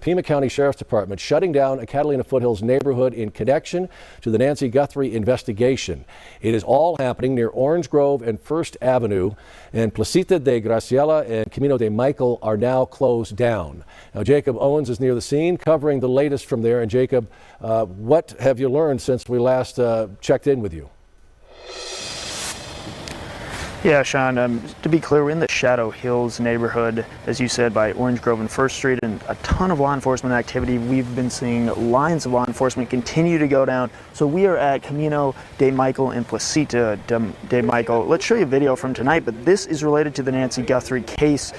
Pima County Sheriff's Department shutting down a Catalina Foothills neighborhood in connection to the Nancy Guthrie investigation. It is all happening near Orange Grove and First Avenue, and Placita de Graciela and Camino de Michael are now closed down. Now, Jacob Owens is near the scene covering the latest from there. And Jacob, what have you learned since we last checked in with you? Yeah, Sean, to be clear, we're in the Shadow Hills neighborhood, as you said, by Orange Grove and First Street, and a ton of law enforcement activity. We've been seeing lines of law enforcement continue to go down. So we are at Camino de Michael and Placita de Michael. Let's show you a video from tonight, but this is related to the Nancy Guthrie case.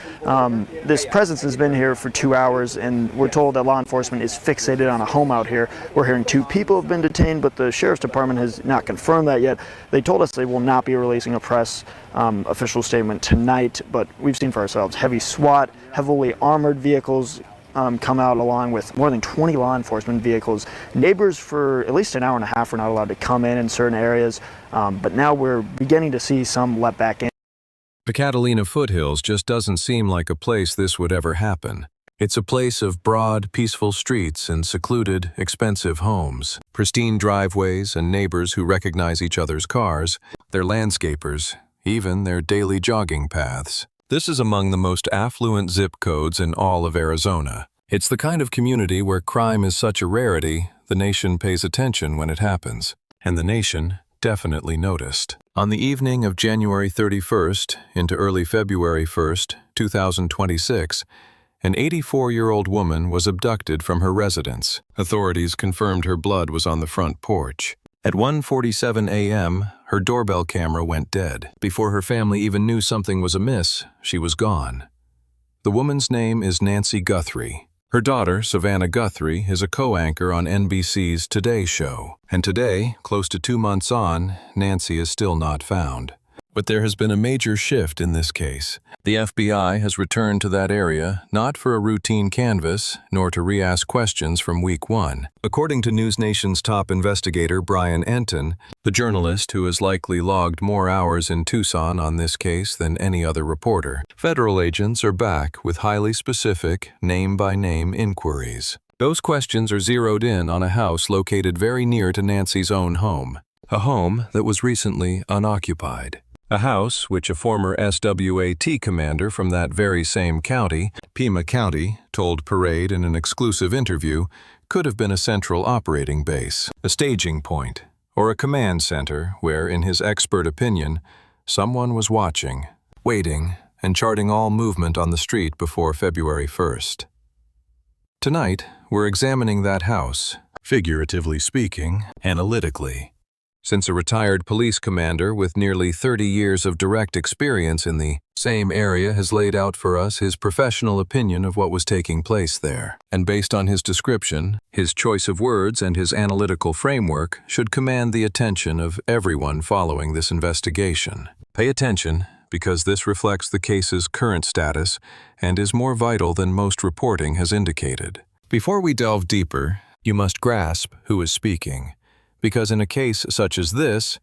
This presence has been here for 2 hours, and we're told that law enforcement is fixated on a home out here. We're hearing 2 people have been detained, but the Sheriff's Department has not confirmed that yet. They told us they will not be releasing a press official statement tonight, but we've seen for ourselves heavy SWAT, heavily armored vehicles come out along with more than 20 law enforcement vehicles. Neighbors for at least an hour and a half were not allowed to come in certain areas, but now we're beginning to see some let back in. The Catalina Foothills just doesn't seem like a place this would ever happen. It's a place of broad, peaceful streets and secluded, expensive homes, pristine driveways and neighbors who recognize each other's cars, their landscapers, even their daily jogging paths. This is among the most affluent zip codes in all of Arizona. It's the kind of community where crime is such a rarity, the nation pays attention when it happens. And the nation definitely noticed. On the evening of January 31st into early February 1st, 2026, an 84-year-old woman was abducted from her residence. Authorities confirmed her blood was on the front porch. At 1:47 a.m., her doorbell camera went dead. Before her family even knew something was amiss, she was gone. The woman's name is Nancy Guthrie. Her daughter, Savannah Guthrie, is a co-anchor on NBC's Today Show. And today, close to 2 months on, Nancy is still not found. But there has been a major shift in this case. The FBI has returned to that area, not for a routine canvass, nor to re-ask questions from week 1. According to News Nation's top investigator, Brian Enton, the journalist who has likely logged more hours in Tucson on this case than any other reporter, federal agents are back with highly specific, name-by-name inquiries. Those questions are zeroed in on a house located very near to Nancy's own home, a home that was recently unoccupied. A house which a former SWAT commander from that very same county, Pima County, told Parade in an exclusive interview could have been a central operating base, a staging point, or a command center where, in his expert opinion, someone was watching, waiting, and charting all movement on the street before February 1st. Tonight, we're examining that house, figuratively speaking, analytically. Since a retired police commander with nearly 30 years of direct experience in the same area has laid out for us his professional opinion of what was taking place there. And based on his description, his choice of words and his analytical framework should command the attention of everyone following this investigation. Pay attention, because this reflects the case's current status and is more vital than most reporting has indicated. Before we delve deeper, you must grasp who is speaking. Because in a case such as this,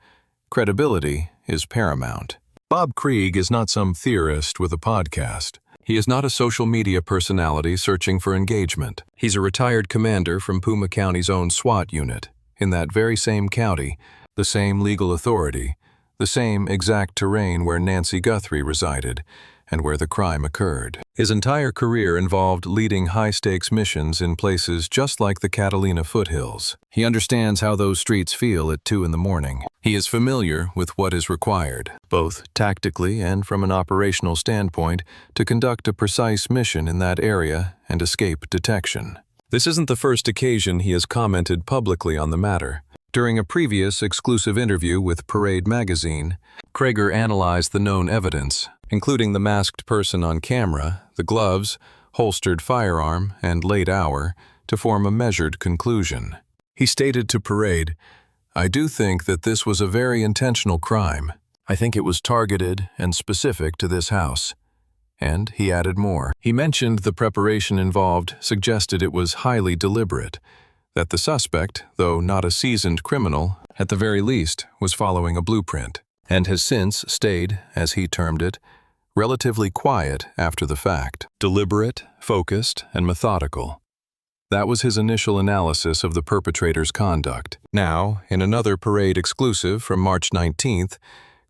credibility is paramount. Bob Krieg is not some theorist with a podcast. He is not a social media personality searching for engagement. He's a retired commander from Pima County's own SWAT unit. In that very same county, the same legal authority, the same exact terrain where Nancy Guthrie resided, and where the crime occurred. His entire career involved leading high-stakes missions in places just like the Catalina Foothills. He understands how those streets feel at 2 in the morning. He is familiar with what is required, both tactically and from an operational standpoint, to conduct a precise mission in that area and escape detection. This isn't the first occasion he has commented publicly on the matter. During a previous exclusive interview with Parade magazine, Krager analyzed the known evidence, including the masked person on camera, the gloves, holstered firearm, and late hour, to form a measured conclusion. He stated to Parade, "I do think that this was a very intentional crime. I think it was targeted and specific to this house." And he added more. He mentioned the preparation involved suggested it was highly deliberate, that the suspect, though not a seasoned criminal, at the very least was following a blueprint, and has since stayed, as he termed it, relatively quiet after the fact, deliberate, focused, and methodical. That was his initial analysis of the perpetrator's conduct. Now, in another Parade exclusive from March 19th,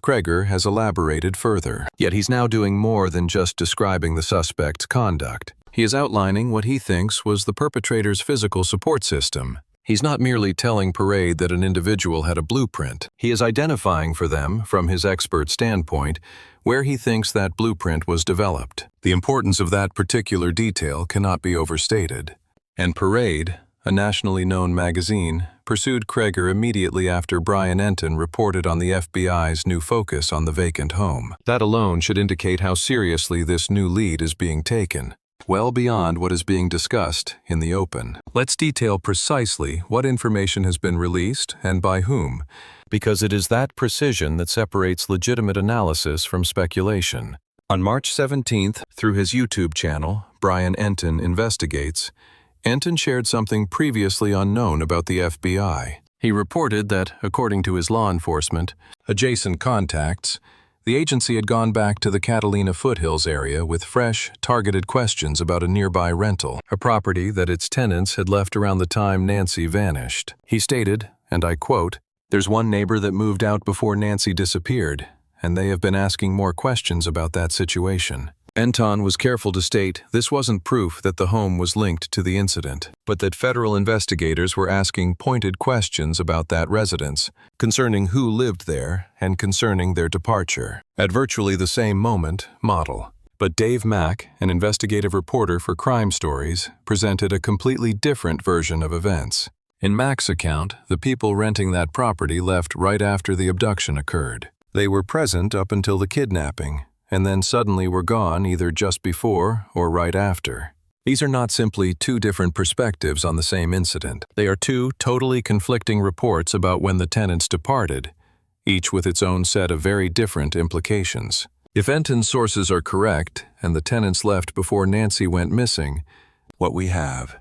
Kreger has elaborated further. Yet he's now doing more than just describing the suspect's conduct. He is outlining what he thinks was the perpetrator's physical support system. He's not merely telling Parade that an individual had a blueprint. He is identifying for them, from his expert standpoint, where he thinks that blueprint was developed. The importance of that particular detail cannot be overstated. And Parade, a nationally known magazine, pursued Kreger immediately after Brian Enton reported on the FBI's new focus on the vacant home. That alone should indicate how seriously this new lead is being taken, well beyond what is being discussed in the open. Let's detail precisely what information has been released and by whom, because it is that precision that separates legitimate analysis from speculation. On March 17th, through his YouTube channel, Brian Enton Investigates, Enton shared something previously unknown about the FBI. He reported that, according to his law enforcement adjacent contacts, the agency had gone back to the Catalina foothills area with fresh, targeted questions about a nearby rental, a property that its tenants had left around the time Nancy vanished. He stated, and I quote, "There's one neighbor that moved out before Nancy disappeared, and they have been asking more questions about that situation." Enton was careful to state this wasn't proof that the home was linked to the incident, but that federal investigators were asking pointed questions about that residence, concerning who lived there and concerning their departure. At virtually the same moment, model. But Dave Mack, an investigative reporter for Crime Stories, presented a completely different version of events. In Mack's account, the people renting that property left right after the abduction occurred. They were present up until the kidnapping, and then suddenly were gone either just before or right after. These are not simply two different perspectives on the same incident. They are two totally conflicting reports about when the tenants departed, each with its own set of very different implications. If Enton's sources are correct, and the tenants left before Nancy went missing, what we have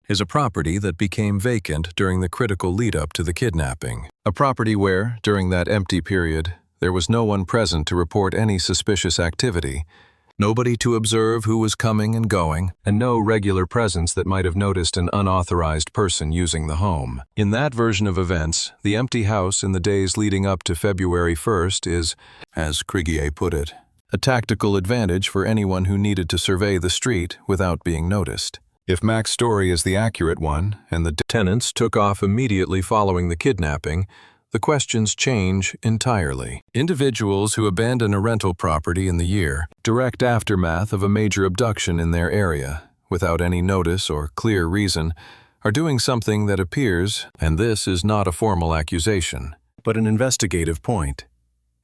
is a property that became vacant during the critical lead-up to the kidnapping. A property where, during that empty period, there was no one present to report any suspicious activity, nobody to observe who was coming and going, and no regular presence that might have noticed an unauthorized person using the home. In that version of events, the empty house in the days leading up to February 1st is, as Kreger put it, a tactical advantage for anyone who needed to survey the street without being noticed. If Mack's story is the accurate one, and the tenants took off immediately following the kidnapping, the questions change entirely. Individuals who abandon a rental property in the year, direct aftermath of a major abduction in their area, without any notice or clear reason, are doing something that appears, and this is not a formal accusation, but an investigative point.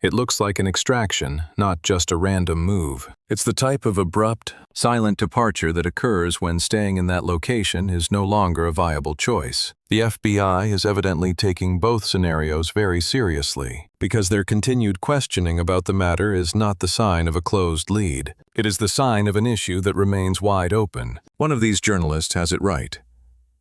It looks like an extraction, not just a random move. It's the type of abrupt, silent departure that occurs when staying in that location is no longer a viable choice. The FBI is evidently taking both scenarios very seriously, because their continued questioning about the matter is not the sign of a closed lead. It is the sign of an issue that remains wide open. One of these journalists has it right.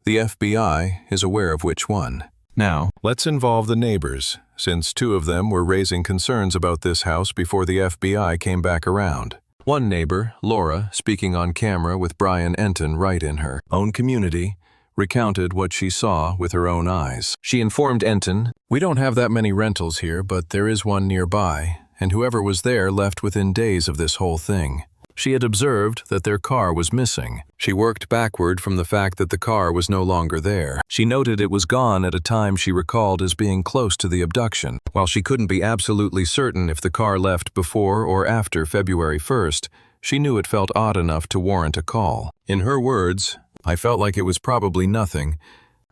The FBI is aware of which one. Now, let's involve the neighbors, since two of them were raising concerns about this house before the FBI came back around. One neighbor, Laura, speaking on camera with Brian Enton right in her own community, recounted what she saw with her own eyes. She informed Enton, "We don't have that many rentals here, but there is one nearby, and whoever was there left within days of this whole thing." She had observed that their car was missing. She worked backward from the fact that the car was no longer there. She noted it was gone at a time she recalled as being close to the abduction. While she couldn't be absolutely certain if the car left before or after February 1st, she knew it felt odd enough to warrant a call. In her words, "I felt like it was probably nothing,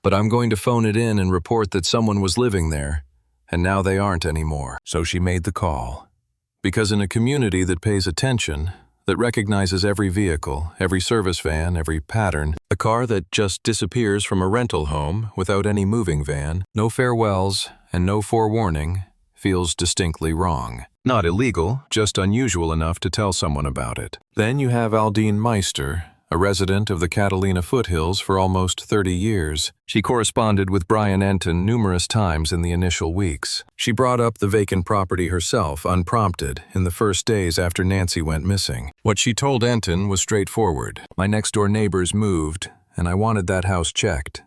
but I'm going to phone it in and report that someone was living there, and now they aren't anymore." So she made the call. Because in a community that pays attention, that recognizes every vehicle, every service van, every pattern, a car that just disappears from a rental home without any moving van, no farewells, and no forewarning, feels distinctly wrong. Not illegal, just unusual enough to tell someone about it. Then you have Aldine Meister, a resident of the Catalina foothills for almost 30 years. She corresponded with Brian Enton numerous times in the initial weeks. She brought up the vacant property herself, unprompted, in the first days after Nancy went missing. What she told Enton was straightforward. "My next-door neighbors moved, and I wanted that house checked.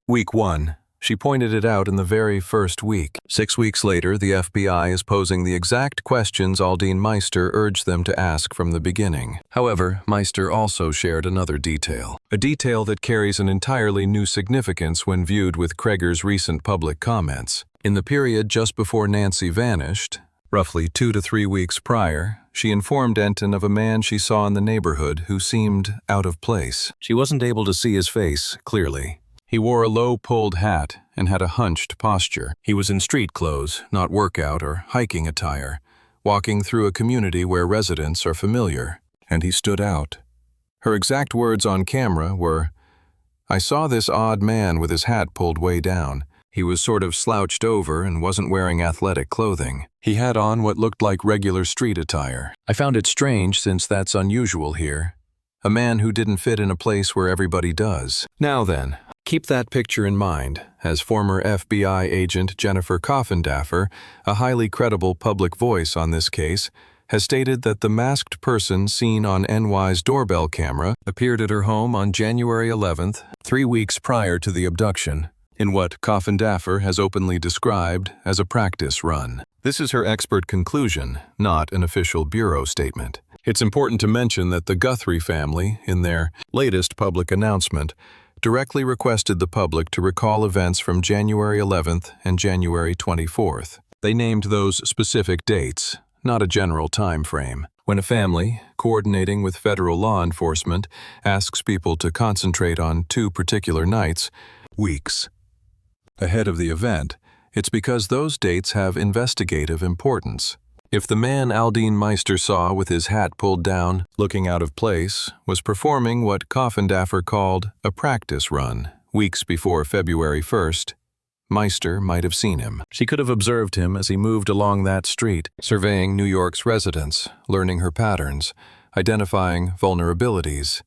Week 1. She pointed it out in the very first week. 6 weeks later, the FBI is posing the exact questions Aldine Meister urged them to ask from the beginning. However, Meister also shared another detail. A detail that carries an entirely new significance when viewed with Kreger's recent public comments. In the period just before Nancy vanished, roughly 2 to 3 weeks prior, she informed Denton of a man she saw in the neighborhood who seemed out of place. She wasn't able to see his face clearly. He wore a low-pulled hat and had a hunched posture. He was in street clothes, not workout or hiking attire, walking through a community where residents are familiar, and he stood out. Her exact words on camera were, "I saw this odd man with his hat pulled way down. He was sort of slouched over and wasn't wearing athletic clothing. He had on what looked like regular street attire. I found it strange since that's unusual here. A man who didn't fit in a place where everybody does." Now then, keep that picture in mind, as former FBI agent Jennifer Kidnapper, a highly credible public voice on this case, has stated that the masked person seen on NY's doorbell camera appeared at her home on January 11th, 3 weeks prior to the abduction, in what Kidnapper has openly described as a practice run. This is her expert conclusion, not an official bureau statement. It's important to mention that the Guthrie family, in their latest public announcement, directly requested the public to recall events from January 11th and January 24th. They named those specific dates, not a general time frame. When a family, coordinating with federal law enforcement, asks people to concentrate on 2 particular nights, weeks, ahead of the event, it's because those dates have investigative importance. If the man Aldine Meister saw with his hat pulled down, looking out of place, was performing what Kidnapper called a practice run weeks before February 1st, Meister might have seen him. She could have observed him as he moved along that street, surveying New York's residents, learning her patterns, identifying vulnerabilities,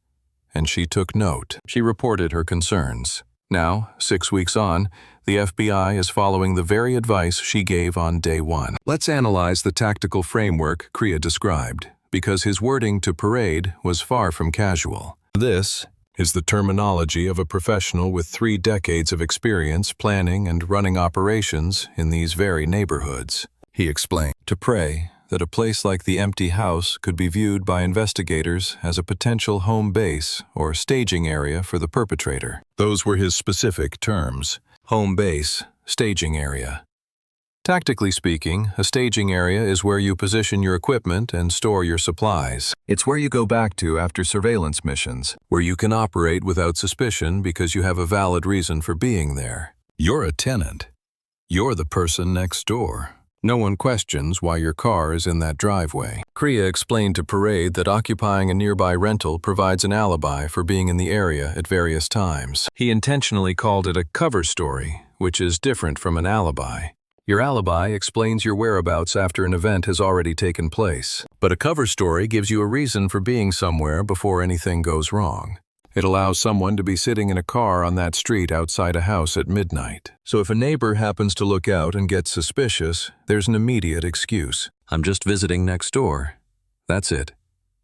and she took note. She reported her concerns. Now, 6 weeks on, the FBI is following the very advice she gave on day 1. Let's analyze the tactical framework Kriya described, because his wording to Parade was far from casual. This is the terminology of a professional with 3 decades of experience planning and running operations in these very neighborhoods. He explained, to pray that a place like the empty house could be viewed by investigators as a potential home base or staging area for the perpetrator. Those were his specific terms: home base, staging area. Tactically speaking, a staging area is where you position your equipment and store your supplies. It's where you go back to after surveillance missions, where you can operate without suspicion because you have a valid reason for being there. You're a tenant. You're the person next door. No one questions why your car is in that driveway. Kriya explained to Parade that occupying a nearby rental provides an alibi for being in the area at various times. He intentionally called it a cover story, which is different from an alibi. Your alibi explains your whereabouts after an event has already taken place, but a cover story gives you a reason for being somewhere before anything goes wrong. It allows someone to be sitting in a car on that street outside a house at midnight. So if a neighbor happens to look out and get suspicious, there's an immediate excuse. I'm just visiting next door. That's it.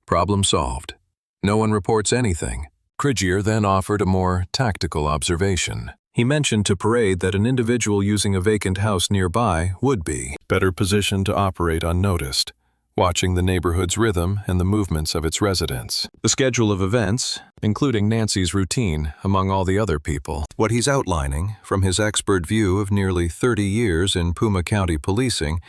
Problem solved. No one reports anything. Kriya then offered a more tactical observation. He mentioned to Parade that an individual using a vacant house nearby would be better positioned to operate unnoticed, watching the neighborhood's rhythm and the movements of its residents. The schedule of events, including Nancy's routine among all the other people. What he's outlining, from his expert view of nearly 30 years in Puma County policing,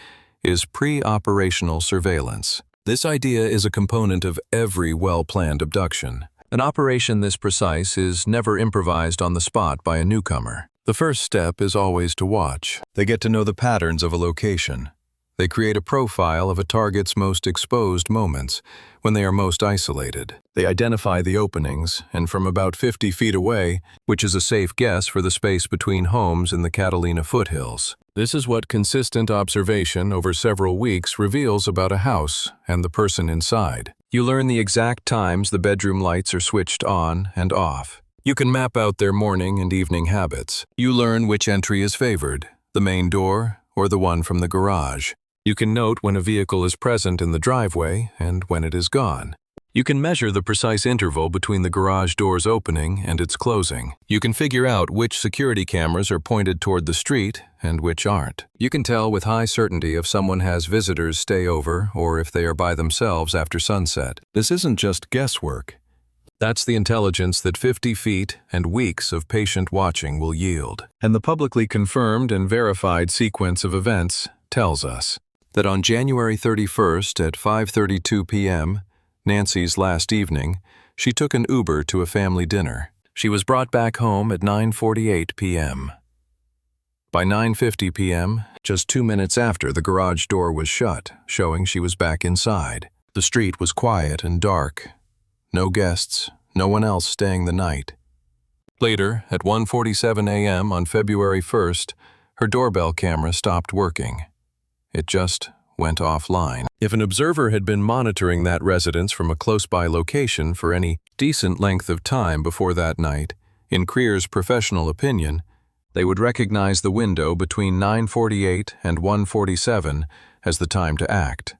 is pre-operational surveillance. This idea is a component of every well-planned abduction. An operation this precise is never improvised on the spot by a newcomer. The first step is always to watch. They get to know the patterns of a location. They create a profile of a target's most exposed moments, when they are most isolated. They identify the openings, and from about 50 feet away, which is a safe guess for the space between homes in the Catalina foothills. This is what consistent observation over several weeks reveals about a house and the person inside. You learn the exact times the bedroom lights are switched on and off. You can map out their morning and evening habits. You learn which entry is favored, the main door or the one from the garage. You can note when a vehicle is present in the driveway and when it is gone. You can measure the precise interval between the garage door's opening and its closing. You can figure out which security cameras are pointed toward the street and which aren't. You can tell with high certainty if someone has visitors stay over or if they are by themselves after sunset. This isn't just guesswork. That's the intelligence that 50 feet and weeks of patient watching will yield. And the publicly confirmed and verified sequence of events tells us that on January 31st at 5:32 p.m., Nancy's last evening, she took an Uber to a family dinner. She was brought back home at 9:48 p.m. By 9:50 p.m., just 2 minutes after, the garage door was shut, showing she was back inside. The street was quiet and dark. No guests, no one else staying the night. Later, at 1:47 a.m. on February 1st, her doorbell camera stopped working. It just went offline. If an observer had been monitoring that residence from a close-by location for any decent length of time before that night, in Creer's professional opinion, they would recognize the window between 9:48 and 1:47 as the time to act.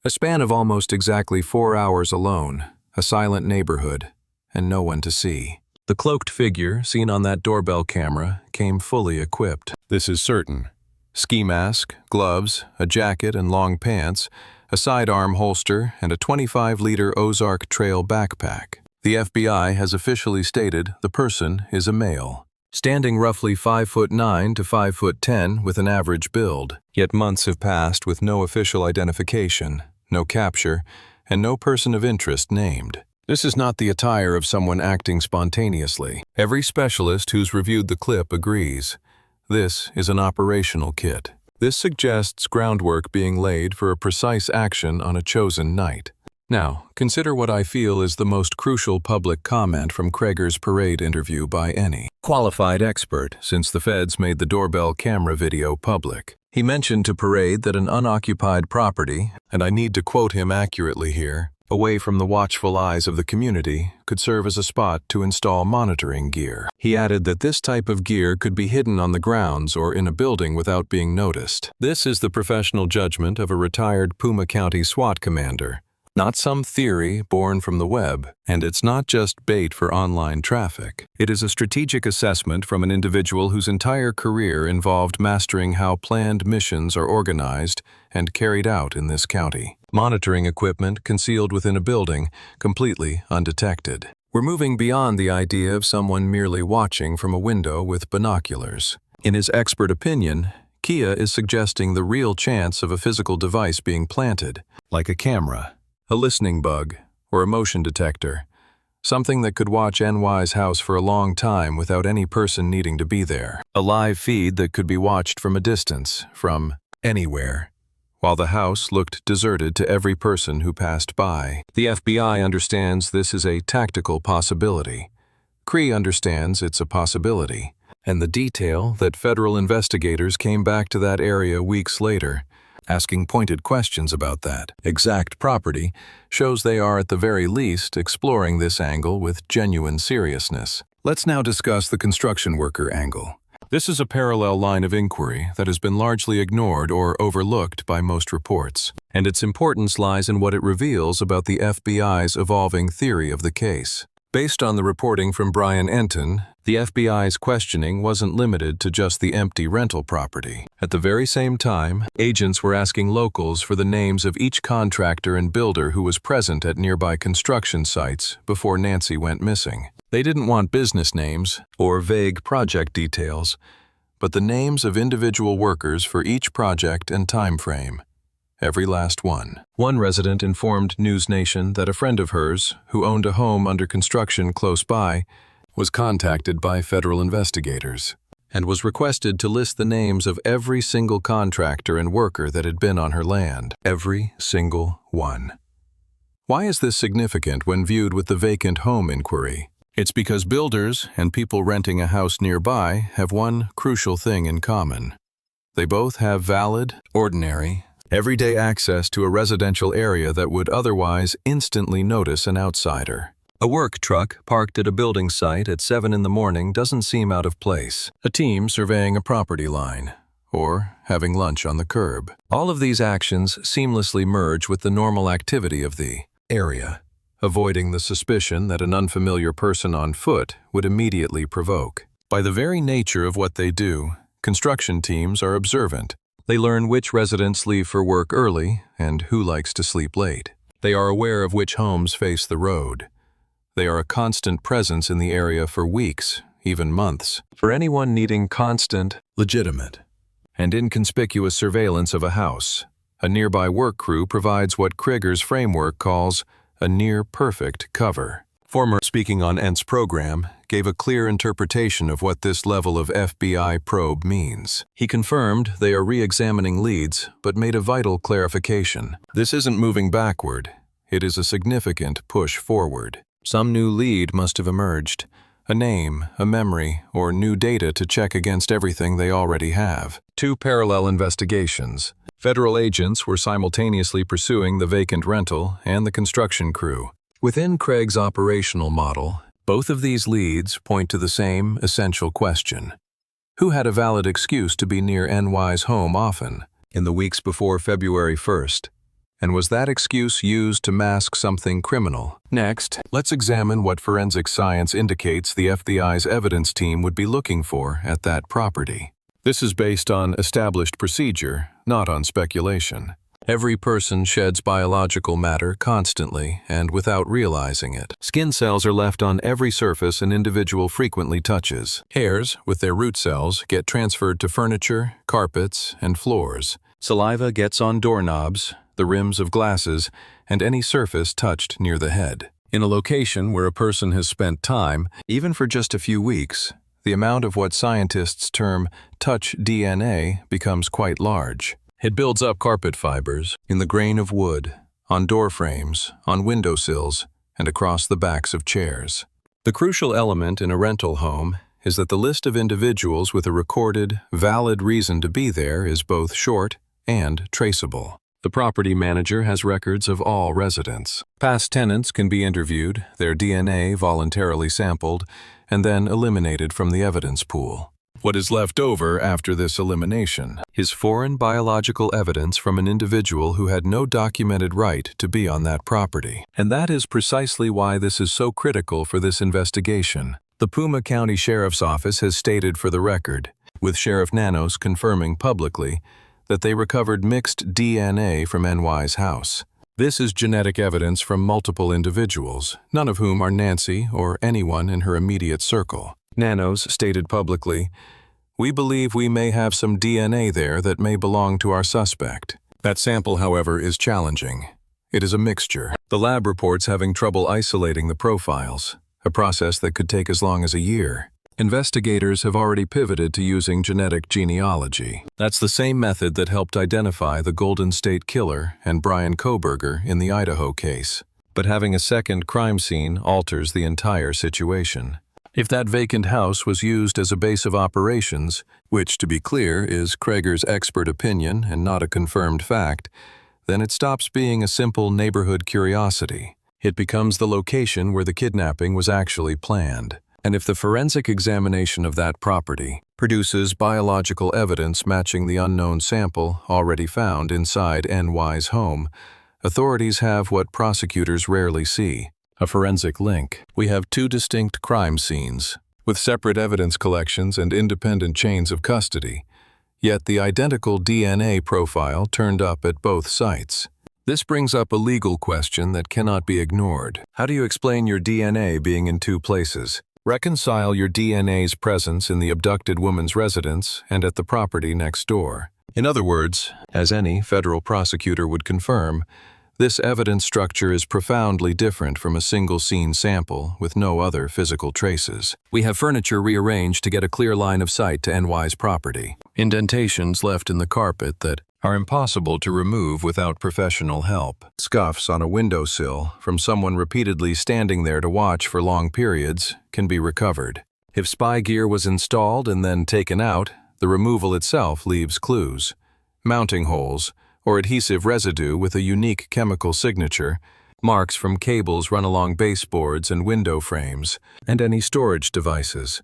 A span of almost exactly 4 hours alone, a silent neighborhood, and no one to see. The cloaked figure seen on that doorbell camera came fully equipped. This is certain. Ski mask, gloves, a jacket and long pants, a sidearm holster, and a 25-liter Ozark Trail backpack. The FBI has officially stated the person is a male, standing roughly 5'9" to 5'10" with an average build. Yet months have passed with no official identification, no capture, and no person of interest named. This is not the attire of someone acting spontaneously. Every specialist who's reviewed the clip agrees. This is an operational kit. This suggests groundwork being laid for a precise action on a chosen night. Now, consider what I feel is the most crucial public comment from Krager's parade interview by any qualified expert since the feds made the doorbell camera video public. He mentioned to Parade that an unoccupied property, and I need to quote him accurately here, away from the watchful eyes of the community, could serve as a spot to install monitoring gear. He added that this type of gear could be hidden on the grounds or in a building without being noticed. This is the professional judgment of a retired Puma County SWAT commander, not some theory born from the web. And it's not just bait for online traffic. It is a strategic assessment from an individual whose entire career involved mastering how planned missions are organized and carried out in this county. Monitoring equipment concealed within a building, completely undetected. We're moving beyond the idea of someone merely watching from a window with binoculars. In his expert opinion, Kia is suggesting the real chance of a physical device being planted, like a camera, a listening bug, or a motion detector. Something that could watch NY's house for a long time without any person needing to be there. A live feed that could be watched from a distance, from anywhere, while the house looked deserted to every person who passed by. The FBI understands this is a tactical possibility. Cree understands it's a possibility. And the detail that federal investigators came back to that area weeks later, asking pointed questions about that exact property, shows they are at the very least exploring this angle with genuine seriousness. Let's now discuss the construction worker angle. This is a parallel line of inquiry that has been largely ignored or overlooked by most reports, and its importance lies in what it reveals about the FBI's evolving theory of the case. Based on the reporting from Brian Enton, the FBI's questioning wasn't limited to just the empty rental property. At the very same time, agents were asking locals for the names of each contractor and builder who was present at nearby construction sites before Nancy went missing. They didn't want business names or vague project details, but the names of individual workers for each project and time frame. Every last one. One resident informed News Nation that a friend of hers, who owned a home under construction close by, was contacted by federal investigators and was requested to list the names of every single contractor and worker that had been on her land. Every single one. Why is this significant when viewed with the vacant home inquiry? It's because builders and people renting a house nearby have one crucial thing in common. They both have valid, ordinary, everyday access to a residential area that would otherwise instantly notice an outsider. A work truck parked at a building site at 7 in the morning doesn't seem out of place. A team surveying a property line, or having lunch on the curb. All of these actions seamlessly merge with the normal activity of the area. avoiding the suspicion that an unfamiliar person on foot would immediately provoke. By the very nature of what they do, construction teams are observant. They learn which residents leave for work early and who likes to sleep late. They are aware of which homes face the road. They are a constant presence in the area for weeks, even months. For anyone needing constant, legitimate, and inconspicuous surveillance of a house, a nearby work crew provides what Krieger's framework calls a near-perfect cover. Former speaking on Ent's program gave a clear interpretation of what this level of FBI probe means. He confirmed they are re-examining leads, but made a vital clarification. This isn't moving backward. It is a significant push forward. Some new lead must have emerged. A name, a memory, or new data to check against everything they already have. Two parallel investigations. Federal agents were simultaneously pursuing the vacant rental and the construction crew. Within Craig's operational model, both of these leads point to the same essential question. Who had a valid excuse to be near NY's home often, in the weeks before February 1st? And was that excuse used to mask something criminal? Next, let's examine what forensic science indicates the FBI's evidence team would be looking for at that property. This is based on established procedure, not on speculation. Every person sheds biological matter constantly and without realizing it. Skin cells are left on every surface an individual frequently touches. Hairs, with their root cells, get transferred to furniture, carpets, and floors. Saliva gets on doorknobs, the rims of glasses, and any surface touched near the head. In a location where a person has spent time, even for just a few weeks, the amount of what scientists term touch DNA becomes quite large. It builds up carpet fibers in the grain of wood, on door frames, on windowsills, and across the backs of chairs. The crucial element in a rental home is that the list of individuals with a recorded, valid reason to be there is both short and traceable. The property manager has records of all residents. Past tenants can be interviewed, their DNA voluntarily sampled, and then eliminated from the evidence pool. What is left over after this elimination is foreign biological evidence from an individual who had no documented right to be on that property. And that is precisely why this is so critical for this investigation. The Puma County Sheriff's Office has stated for the record, with Sheriff Nanos confirming publicly, that they recovered mixed DNA from NY's house. This is genetic evidence from multiple individuals, none of whom are Nancy or anyone in her immediate circle. Nanos stated publicly, "We believe we may have some DNA there that may belong to our suspect." That sample, however, is challenging. It is a mixture. The lab reports having trouble isolating the profiles, a process that could take as long as a year. Investigators have already pivoted to using genetic genealogy. That's the same method that helped identify the Golden State Killer and Brian Kohberger in the Idaho case. But having a second crime scene alters the entire situation. If that vacant house was used as a base of operations, which, to be clear, is Krieger's expert opinion and not a confirmed fact, then it stops being a simple neighborhood curiosity. It becomes the location where the kidnapping was actually planned. And if the forensic examination of that property produces biological evidence matching the unknown sample already found inside NY's home, authorities have what prosecutors rarely see: a forensic link. We have two distinct crime scenes, with separate evidence collections and independent chains of custody, yet the identical DNA profile turned up at both sites. This brings up a legal question that cannot be ignored. How do you explain your DNA being in two places? Reconcile your DNA's presence in the abducted woman's residence and at the property next door. In other words, as any federal prosecutor would confirm, this evidence structure is profoundly different from a single scene sample with no other physical traces. We have furniture rearranged to get a clear line of sight to NY's property. Indentations left in the carpet that are impossible to remove without professional help. Scuffs on a windowsill from someone repeatedly standing there to watch for long periods can be recovered. If spy gear was installed and then taken out, the removal itself leaves clues. Mounting holes, or adhesive residue with a unique chemical signature, marks from cables run along baseboards and window frames, and any storage devices,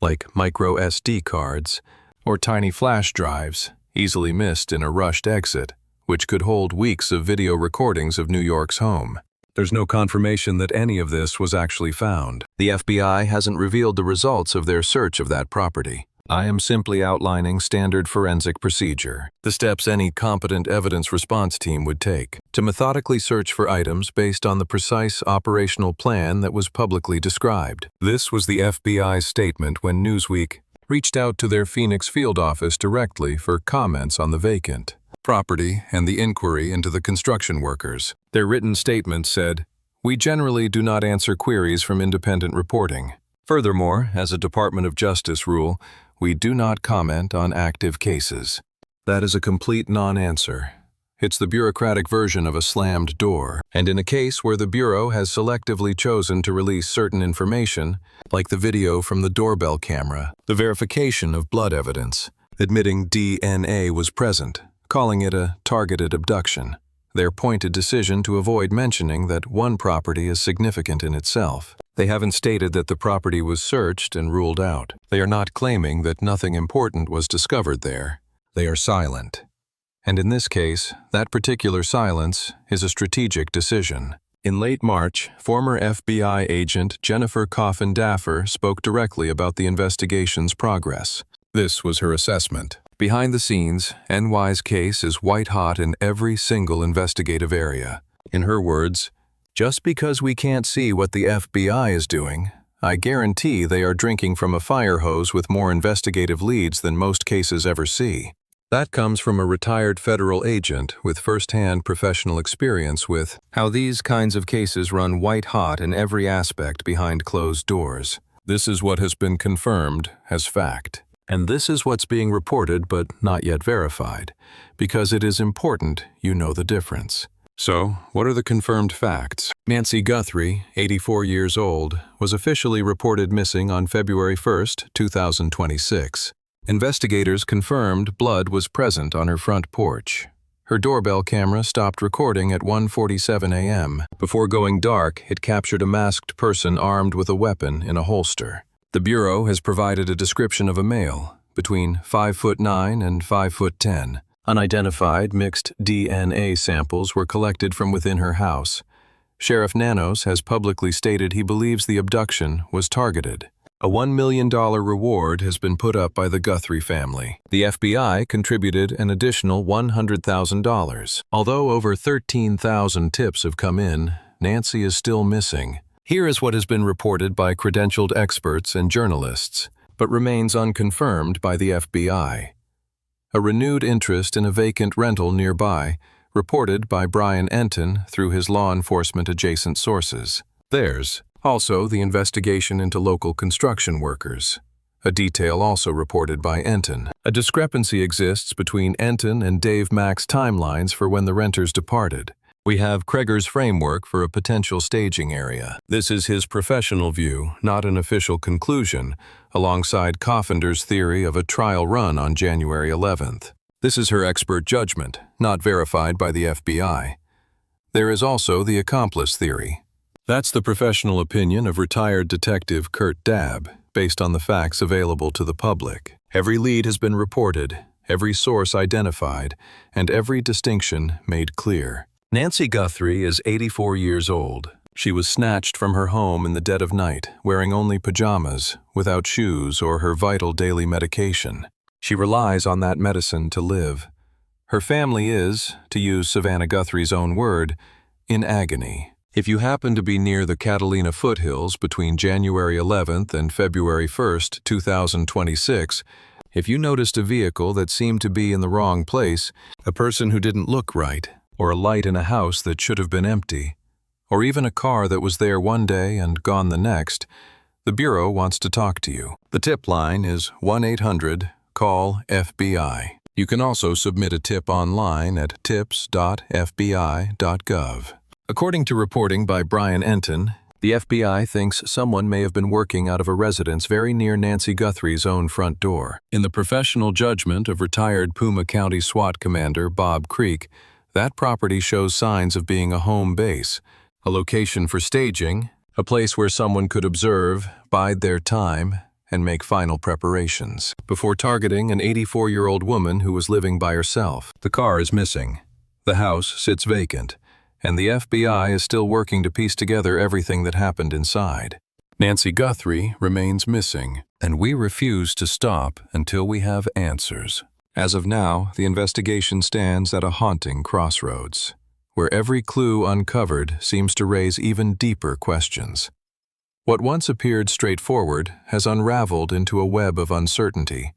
like micro SD cards or tiny flash drives, easily missed in a rushed exit, which could hold weeks of video recordings of New York's home. There's no confirmation that any of this was actually found. The FBI hasn't revealed the results of their search of that property. I am simply outlining standard forensic procedure, the steps any competent evidence response team would take to methodically search for items based on the precise operational plan that was publicly described. This was the FBI's statement when Newsweek reached out to their Phoenix field office directly for comments on the vacant property and the inquiry into the construction workers. Their written statement said, "We generally do not answer queries from independent reporting. Furthermore, as a Department of Justice rule, we do not comment on active cases." That is a complete non-answer. It's the bureaucratic version of a slammed door. And in a case where the Bureau has selectively chosen to release certain information, like the video from the doorbell camera, the verification of blood evidence, admitting DNA was present, calling it a targeted abduction, their pointed decision to avoid mentioning that one property is significant in itself. They haven't stated that the property was searched and ruled out. They are not claiming that nothing important was discovered there. They are silent. And in this case, that particular silence is a strategic decision. In late March, former FBI agent Jennifer Coffin-Daffer spoke directly about the investigation's progress. This was her assessment. Behind the scenes, NY's case is white-hot in every single investigative area. In her words, "Just because we can't see what the FBI is doing, I guarantee they are drinking from a fire hose with more investigative leads than most cases ever see." That comes from a retired federal agent with first-hand professional experience with how these kinds of cases run white-hot in every aspect behind closed doors. This is what has been confirmed as fact. And this is what's being reported but not yet verified, because it is important you know the difference. So, what are the confirmed facts? Nancy Guthrie, 84 years old, was officially reported missing on February 1, 2026. Investigators confirmed blood was present on her front porch. Her doorbell camera stopped recording at 1:47 a.m. Before going dark, it captured a masked person armed with a weapon in a holster. The Bureau has provided a description of a male, between 5'9" and 5'10". Unidentified mixed DNA samples were collected from within her house. Sheriff Nanos has publicly stated he believes the abduction was targeted. A $1 million reward has been put up by the Guthrie family. The FBI contributed an additional $100,000. Although over 13,000 tips have come in, Nancy is still missing. Here is what has been reported by credentialed experts and journalists, but remains unconfirmed by the FBI. A renewed interest in a vacant rental nearby, reported by Brian Enton through his law enforcement adjacent sources. There's also the investigation into local construction workers, a detail also reported by Enton. A discrepancy exists between Enton and Dave Mack's timelines for when the renters departed. We have Kreger's framework for a potential staging area. This is his professional view, not an official conclusion, alongside Coffinder's theory of a trial run on January 11th. This is her expert judgment, not verified by the FBI. There is also the accomplice theory. That's the professional opinion of retired detective Kurt Dabb, based on the facts available to the public. Every lead has been reported, every source identified, and every distinction made clear. Nancy Guthrie is 84 years old. She was snatched from her home in the dead of night, wearing only pajamas, without shoes or her vital daily medication. She relies on that medicine to live. Her family is, to use Savannah Guthrie's own word, in agony. If you happen to be near the Catalina foothills between January 11th and February 1st, 2026, if you noticed a vehicle that seemed to be in the wrong place, a person who didn't look right, or a light in a house that should have been empty, or even a car that was there one day and gone the next, the Bureau wants to talk to you. The tip line is 1-800-CALL-FBI. You can also submit a tip online at tips.fbi.gov. According to reporting by Brian Enton, the FBI thinks someone may have been working out of a residence very near Nancy Guthrie's own front door. In the professional judgment of retired Puma County SWAT Commander Bob Creek, that property shows signs of being a home base, a location for staging, a place where someone could observe, bide their time, and make final preparations before targeting an 84-year-old woman who was living by herself. The car is missing. The house sits vacant, and the FBI is still working to piece together everything that happened inside. Nancy Guthrie remains missing, and we refuse to stop until we have answers. As of now, the investigation stands at a haunting crossroads, where every clue uncovered seems to raise even deeper questions. What once appeared straightforward has unraveled into a web of uncertainty,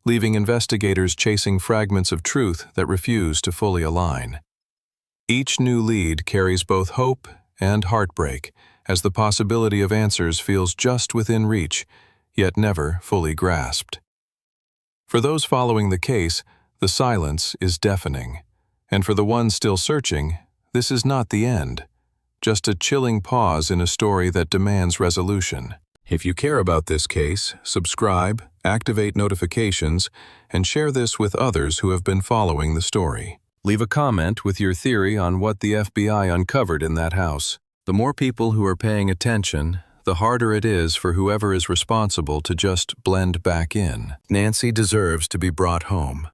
leaving investigators chasing fragments of truth that refuse to fully align. Each new lead carries both hope and heartbreak, as the possibility of answers feels just within reach, yet never fully grasped. For those following the case, the silence is deafening, and for the ones still searching, this is not the end, just a chilling pause in a story that demands resolution. If you care about this case, subscribe, activate notifications, and share this with others who have been following the story. Leave a comment with your theory on what the FBI uncovered in that house. The more people who are paying attention, the harder it is for whoever is responsible to just blend back in. Nancy deserves to be brought home.